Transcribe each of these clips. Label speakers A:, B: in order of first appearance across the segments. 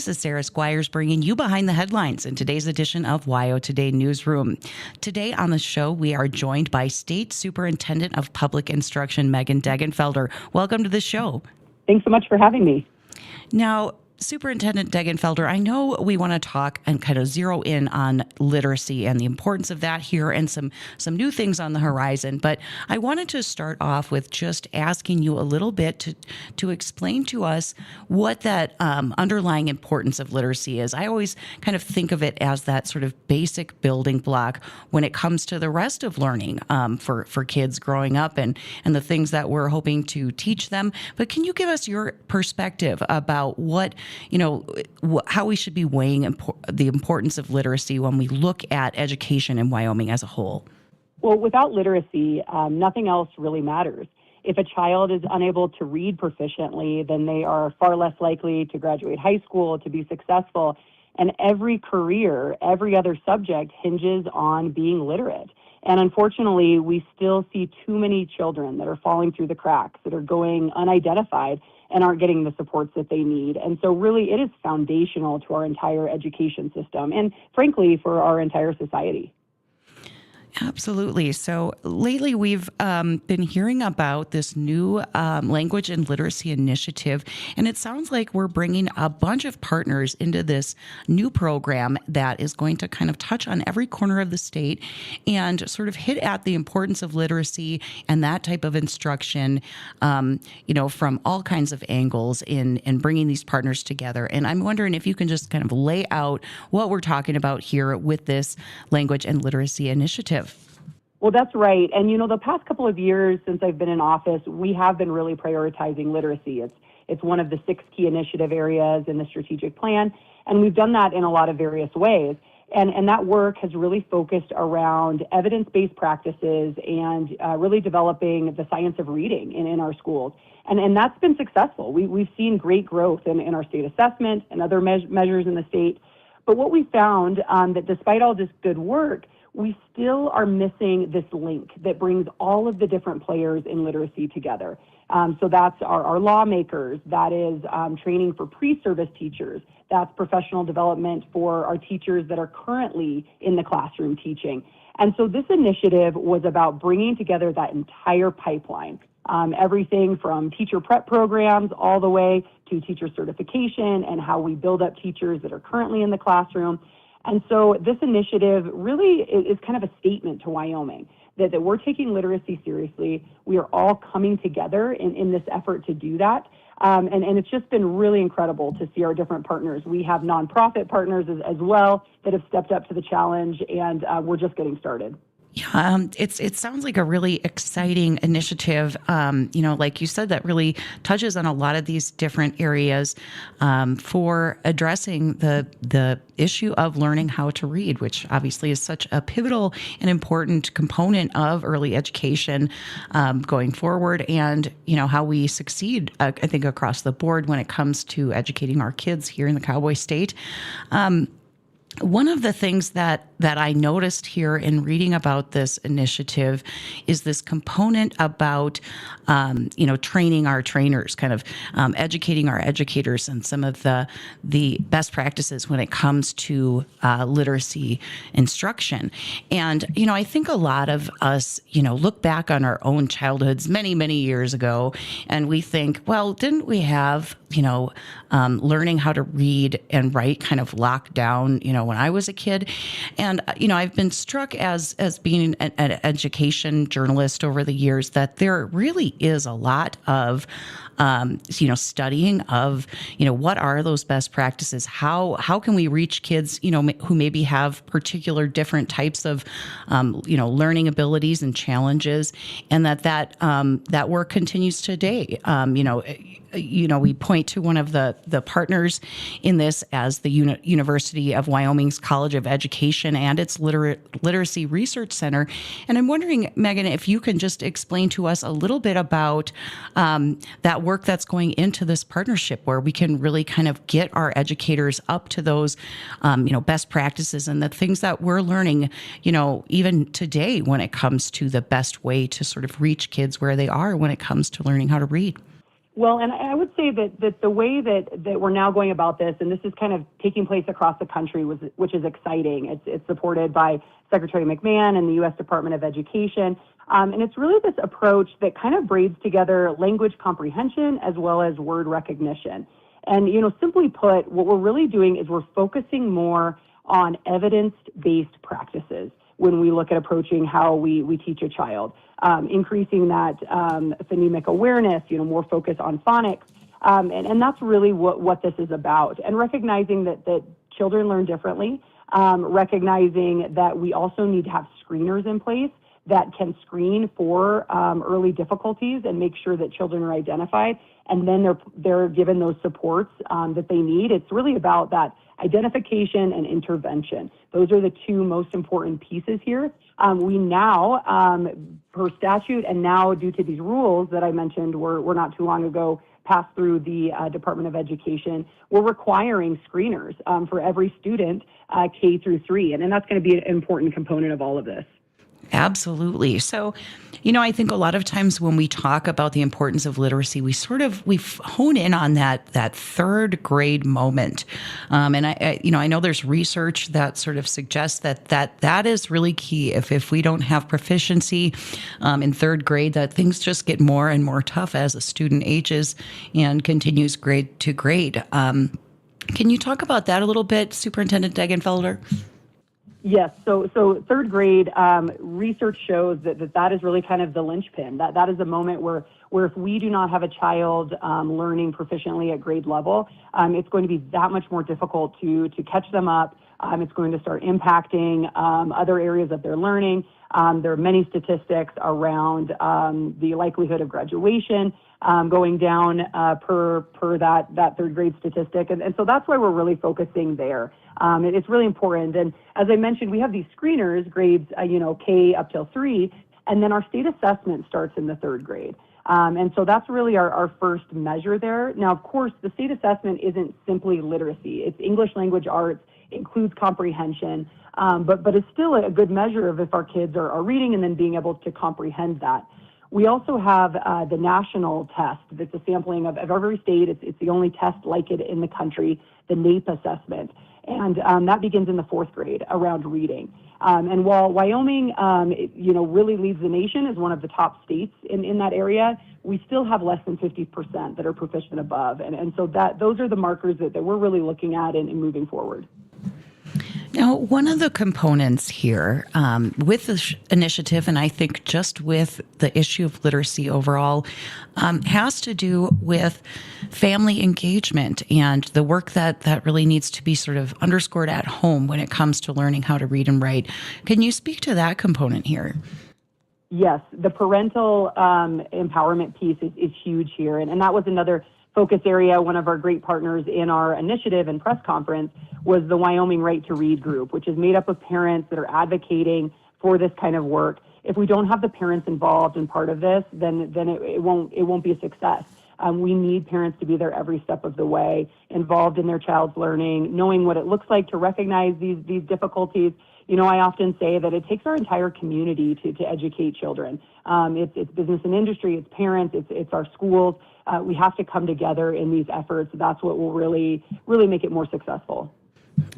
A: This is Sarah Squires bringing you behind the headlines in today's edition of WyoToday Newsroom. Today on the show, we are joined by State Superintendent of Public Instruction, Megan Degenfelder. Welcome to the show.
B: Thanks so much for having me.
A: Now, Superintendent Degenfelder, I know we want to talk and kind of zero in on literacy and the importance of that here and some new things on the horizon, but I wanted to start off with just asking you a little bit to explain to us what that underlying importance of literacy is. I always kind of think of it as that sort of basic building block when it comes to the rest of learning for kids growing up and the things that we're hoping to teach them. But can you give us your perspective about how we should be weighing the importance of literacy when we look at education in Wyoming as a whole?
B: Well, without literacy, nothing else really matters. If a child is unable to read proficiently, then they are far less likely to graduate high school, to be successful. And every career, every other subject hinges on being literate. And unfortunately, we still see too many children that are falling through the cracks, that are going unidentified and aren't getting the supports that they need. And so really, it is foundational to our entire education system and, frankly, for our entire society.
A: Absolutely. So lately we've been hearing about this new language and literacy initiative, and it sounds like we're bringing a bunch of partners into this new program that is going to kind of touch on every corner of the state and sort of hit at the importance of literacy and that type of instruction, from all kinds of angles in bringing these partners together. And I'm wondering if you can just kind of lay out what we're talking about here with this language and literacy initiative.
B: Well, that's right. And, the past couple of years since I've been in office, we have been really prioritizing literacy. It's one of the 6 key initiative areas in the strategic plan, and we've done that in a lot of various ways. And that work has really focused around evidence-based practices and really developing the science of reading in our schools. And that's been successful. We've seen great growth in our state assessment and other measures in the state. But what we found that despite all this good work, we still are missing this link that brings all of the different players in literacy together. So that's our lawmakers, that is training for pre-service teachers, that's professional development for our teachers that are currently in the classroom teaching. And so this initiative was about bringing together that entire pipeline, everything from teacher prep programs all the way to teacher certification and how we build up teachers that are currently in the classroom. And so this initiative really is kind of a statement to Wyoming that we're taking literacy seriously. We are all coming together in this effort to do that. And it's just been really incredible to see our different partners. We have nonprofit partners as well that have stepped up to the challenge, and we're just getting started.
A: Yeah, it sounds like a really exciting initiative, like you said, that really touches on a lot of these different areas for addressing the issue of learning how to read, which obviously is such a pivotal and important component of early education going forward, and how we succeed, I think, across the board when it comes to educating our kids here in the Cowboy State. One of the things that I noticed here in reading about this initiative is this component about, training our trainers, kind of educating our educators and some of the best practices when it comes to literacy instruction. And, I think a lot of us, look back on our own childhoods many, many years ago, and we think, well, didn't we have, learning how to read and write kind of locked down, when I was a kid. And, I've been struck as being an education journalist over the years that there really is a lot of, studying of, what are those best practices? How can we reach kids, who maybe have particular different types of, learning abilities and challenges, and that work continues today. We point to one of the partners in this as the University of Wyoming's College of Education and its Literacy Research Center. And I'm wondering, Megan, if you can just explain to us a little bit about that work that's going into this partnership, where we can really kind of get our educators up to those, best practices and the things that we're learning, even today when it comes to the best way to sort of reach kids where they are when it comes to learning how to read.
B: Well, and I would say that the way that we're now going about this, and this is kind of taking place across the country, which is exciting. It's supported by Secretary McMahon and the U.S. Department of Education. And it's really this approach that kind of braids together language comprehension as well as word recognition. And, simply put, what we're really doing is we're focusing more on evidence-based practices when we look at approaching how we teach a child, increasing that phonemic awareness, more focus on phonics. And that's really what this is about. And recognizing that children learn differently, recognizing that we also need to have screeners in place that can screen for early difficulties and make sure that children are identified, and then they're given those supports that they need. It's really about that identification and intervention. Those are the two most important pieces here. We now, per statute, and now due to these rules that I mentioned were not too long ago passed through the Department of Education, we're requiring screeners for every student K through 3, and that's going to be an important component of all of this.
A: Absolutely. So, I think a lot of times when we talk about the importance of literacy, we hone in on that third grade moment. And I know there's research that sort of suggests that is really key. If we don't have proficiency in third grade, that things just get more and more tough as a student ages and continues grade to grade. Can you talk about that a little bit, Superintendent Degenfelder?
B: Yes. So third grade research shows that is really kind of the linchpin. That is a moment where if we do not have a child learning proficiently at grade level, it's going to be that much more difficult to catch them up. It's going to start impacting other areas of their learning. There are many statistics around the likelihood of graduation going down per that third grade statistic. And so that's why we're really focusing there. It's really important. And as I mentioned, we have these screeners, grades, K up till 3, and then our state assessment starts in the third grade. And so that's really our first measure there. Now, of course, the state assessment isn't simply literacy. It's English language arts, includes comprehension, but it's still a good measure of if our kids are reading and then being able to comprehend that. We also have the national test that's a sampling of every state. It's the only test like it in the country, the NAEP assessment. And that begins in the 4th grade around reading. And while Wyoming, really leads the nation as one of the top states in that area, we still have less than 50% that are proficient above. And so those are the markers that we're really looking at and moving forward.
A: Now, one of the components here with this initiative, and I think just with the issue of literacy overall, has to do with family engagement and the work that really needs to be sort of underscored at home when it comes to learning how to read and write. Can you speak to that component here?
B: Yes, the parental empowerment piece is huge here. And that was another focus area. One of our great partners in our initiative and press conference was the Wyoming Right to Read group, which is made up of parents that are advocating for this kind of work. If we don't have the parents involved in part of this, then it won't be a success. We need parents to be there every step of the way, involved in their child's learning, knowing what it looks like to recognize these difficulties. I often say that it takes our entire community to educate children. It's business and industry, it's parents, it's our schools. We have to come together in these efforts. That's what will really make it more successful.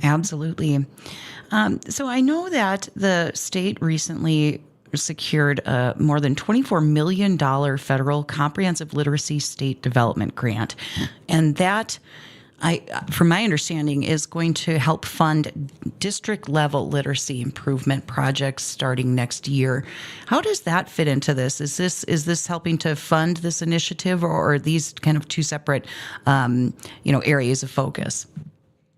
A: Absolutely. So I know that the state recently secured a more than $24 million federal comprehensive literacy state development grant. And that, from my understanding, is going to help fund district level literacy improvement projects starting next year. How does that fit into this? Is this helping to fund this initiative, or are these kind of two separate, areas of focus?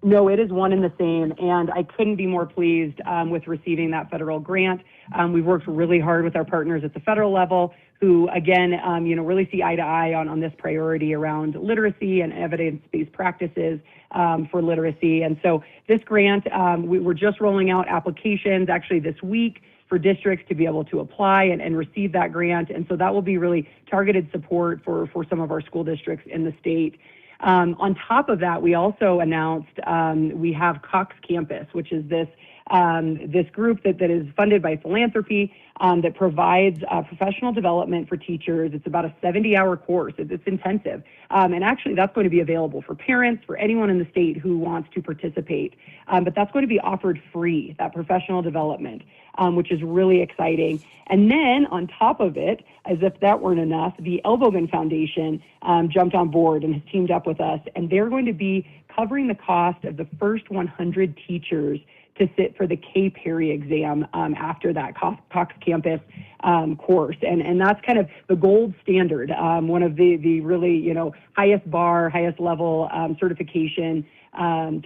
B: No, it is one and the same, and I couldn't be more pleased with receiving that federal grant. We've worked really hard with our partners at the federal level, who, again, really see eye to eye on this priority around literacy and evidence-based practices for literacy. And so this grant, we're just rolling out applications actually this week for districts to be able to apply and receive that grant. And so that will be really targeted support for some of our school districts in the state. On top of that, we also announced we have Cox Campus, which is this this group that is funded by philanthropy that provides professional development for teachers. It's about a 70-hour course. It's intensive. And actually, that's going to be available for parents, for anyone in the state who wants to participate. But that's going to be offered free, that professional development, which is really exciting. And then on top of it, as if that weren't enough, the Elbogen Foundation jumped on board and has teamed up with us, and they're going to be covering the cost of the first 100 teachers to sit for the K. Perry exam after that Cox Campus course. And that's kind of the gold standard, one of the really, highest bar, highest level certification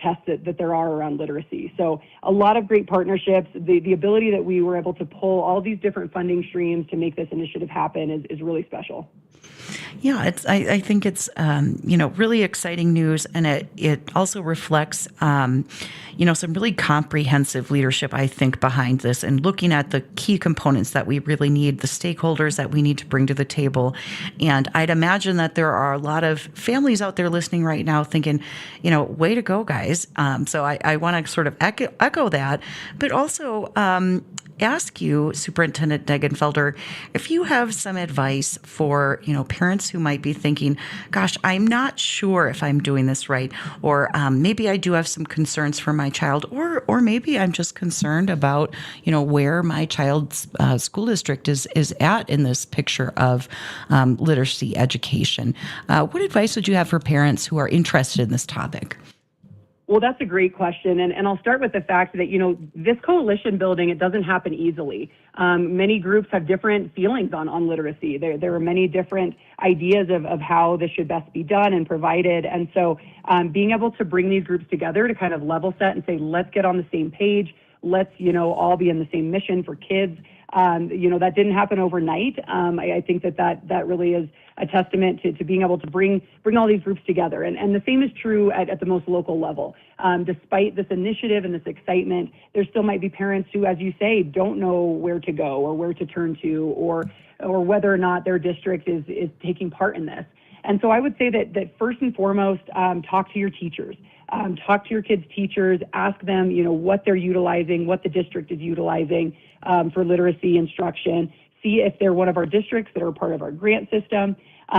B: tests that there are around literacy. So a lot of great partnerships. The ability that we were able to pull all these different funding streams to make this initiative happen is really special.
A: Yeah, I think it's really exciting news, and it also reflects some really comprehensive leadership, I think, behind this, and looking at the key components that we really need, the stakeholders that we need to bring to the table. And I'd imagine that there are a lot of families out there listening right now thinking, way to go, guys. So I want to sort of echo that, but also ask you, Superintendent Degenfelder, if you have some advice for, parents who might be thinking, gosh, I'm not sure if I'm doing this right, or maybe I do have some concerns for my child, or maybe I'm just concerned about, where my child's school district is at in this picture of literacy education. What advice would you have for parents who are interested in this topic?
B: Well, that's a great question. And I'll start with the fact that, this coalition building, it doesn't happen easily. Many groups have different feelings on literacy. There are many different ideas of how this should best be done and provided. And so being able to bring these groups together to kind of level set and say, let's get on the same page. Let's, all be in the same mission for kids. That didn't happen overnight. I think that really is a testament to being able to bring all these groups together. And the same is true at the most local level. Despite this initiative and this excitement, there still might be parents who, as you say, don't know where to go or where to turn to, or whether or not their district is taking part in this. And so I would say that first and foremost, talk to your teachers. Talk to your kids' teachers, ask them, what they're utilizing, what the district is utilizing for literacy instruction. See if they're one of our districts that are part of our grant system.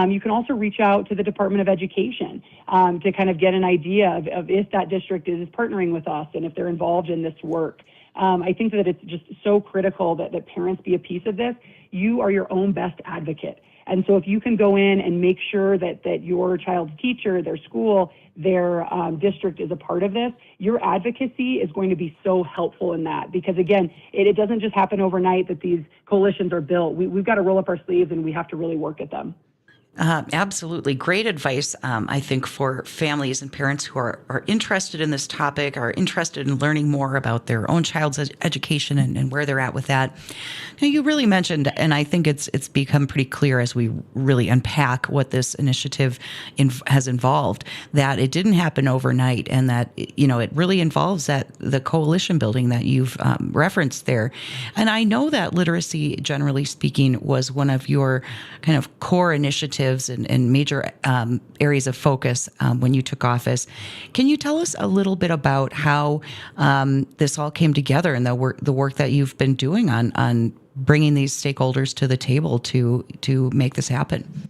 B: You can also reach out to the Department of Education to kind of get an idea of if that district is partnering with us and if they're involved in this work. I think that it's just so critical that parents be a piece of this. You are your own best advocate. And so if you can go in and make sure that your child's teacher, their school, their district is a part of this, your advocacy is going to be so helpful in that. Because again, it doesn't just happen overnight that these coalitions are built. We've got to roll up our sleeves and we have to really work at them.
A: Absolutely. Great advice, I think, for families and parents who are interested in this topic, are interested in learning more about their own child's education and where they're at with that. Now, you really mentioned, and I think it's become pretty clear as we really unpack what this initiative has involved, that it didn't happen overnight, and that, it really involves the coalition building that you've referenced there. And I know that literacy, generally speaking, was one of your kind of core initiatives and major areas of focus when you took office. Can you tell us a little bit about how this all came together and the work that you've been doing on bringing these stakeholders to the table to make this happen?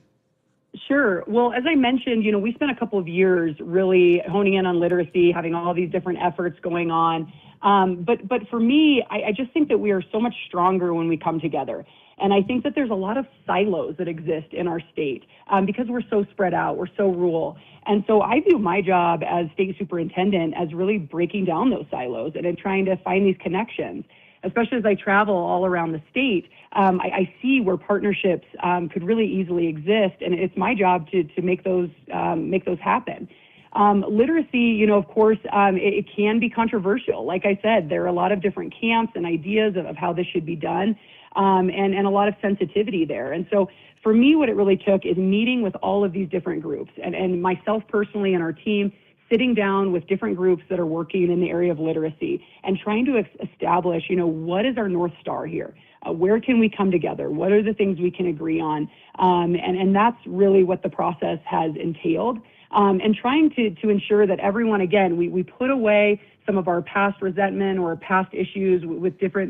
B: Sure. Well, as I mentioned, we spent a couple of years really honing in on literacy, having all these different efforts going on. But for me, I just think that we are so much stronger when we come together. And I think that there's a lot of silos that exist in our state because we're so spread out, we're so rural. And so I view my job as state superintendent as really breaking down those silos and trying to find these connections. Especially as I travel all around the state, I see where partnerships could really easily exist, and it's my job to make those happen. Literacy, of course, it can be controversial. Like I said, there are a lot of different camps and ideas of how this should be done, and a lot of sensitivity there. And so for me, what it really took is meeting with all of these different groups, and myself personally and our team, sitting down with different groups that are working in the area of literacy and trying to establish, what is our North Star here? Where can we come together? What are the things we can agree on? And that's really what the process has entailed. and trying to ensure that everyone, again, we put away some of our past resentment or past issues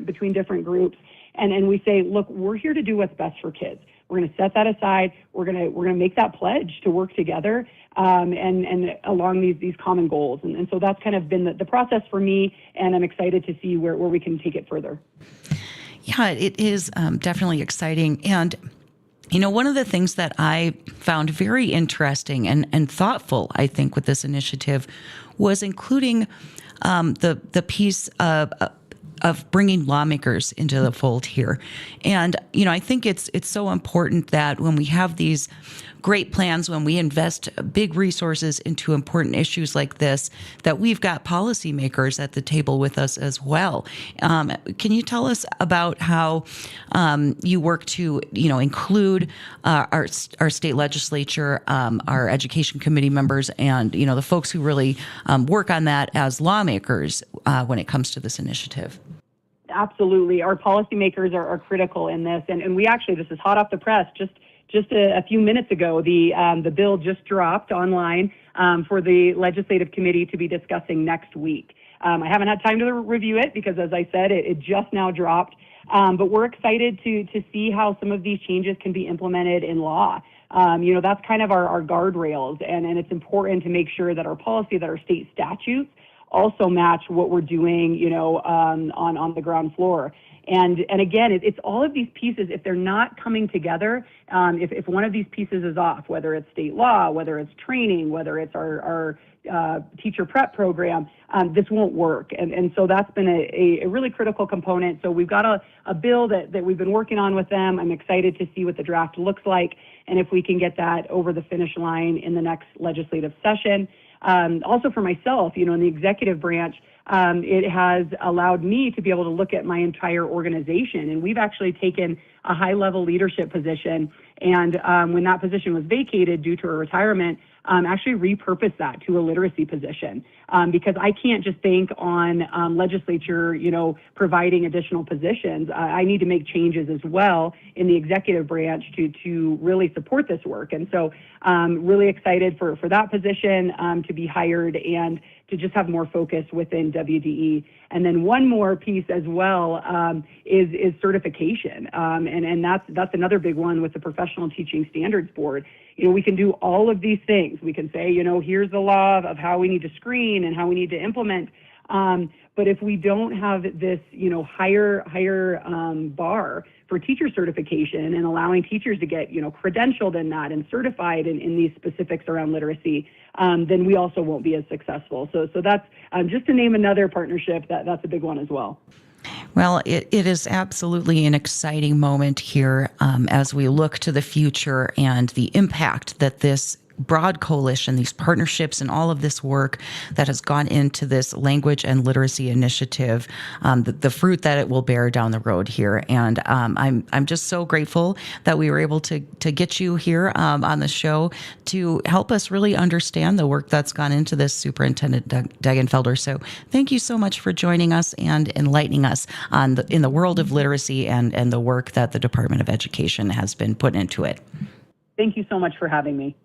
B: between different groups, and we say, look, we're here to do what's best for kids. We're going to set that aside. We're going to make that pledge to work together and along these common goals. And so that's kind of been the process for me, and I'm excited to see where we can take it further.
A: Yeah, it is definitely exciting. And, one of the things that I found very interesting and thoughtful, I think, with this initiative was including the piece of bringing lawmakers into the fold here. And, I think it's so important that when we have these great plans, when we invest big resources into important issues like this, that we've got policymakers at the table with us as well. Can you tell us about how you work to, include our state legislature, our education committee members, and, the folks who really work on that as lawmakers when it comes to this initiative?
B: Absolutely. Our policymakers are critical in this. And we actually, this is hot off the press, just a few minutes ago, the bill just dropped online for the legislative committee to be discussing next week. I haven't had time to review it because, as I said, it just now dropped. But we're excited to see how some of these changes can be implemented in law. That's kind of our guardrails, and it's important to make sure that our policy, that our state statutes also match what we're doing, on the ground floor. And again, it's all of these pieces. If they're not coming together, if one of these pieces is off, whether it's state law, whether it's training, whether it's our teacher prep program, this won't work. And so that's been a really critical component. So we've got a bill that we've been working on with them. I'm excited to see what the draft looks like, and if we can get that over the finish line in the next legislative session. Also for myself, in the executive branch, it has allowed me to be able to look at my entire organization. And we've actually taken a high-level leadership position. And when that position was vacated due to a retirement, actually repurposed that to a literacy position. Because I can't just bank on legislature, providing additional positions. I need to make changes as well in the executive branch to really support this work. And so really excited for that position to be hired and to just have more focus within WDE. And then one more piece as well is certification. And that's another big one with the Professional Teaching Standards Board. We can do all of these things. We can say, here's the law of how we need to screen and how we need to implement. But if we don't have this, higher bar for teacher certification and allowing teachers to get, credentialed in that and certified in these specifics around literacy, then we also won't be as successful. So that's just to name another partnership that's a big one as well.
A: Well, it is absolutely an exciting moment here as we look to the future and the impact that this broad coalition, these partnerships, and all of this work that has gone into this language and literacy initiative, the fruit that it will bear down the road here. And I'm just so grateful that we were able to get you here on the show to help us really understand the work that's gone into this, Superintendent Degenfelder. So thank you so much for joining us and enlightening us in the world of literacy and the work that the Department of Education has been put into it.
B: Thank you so much for having me.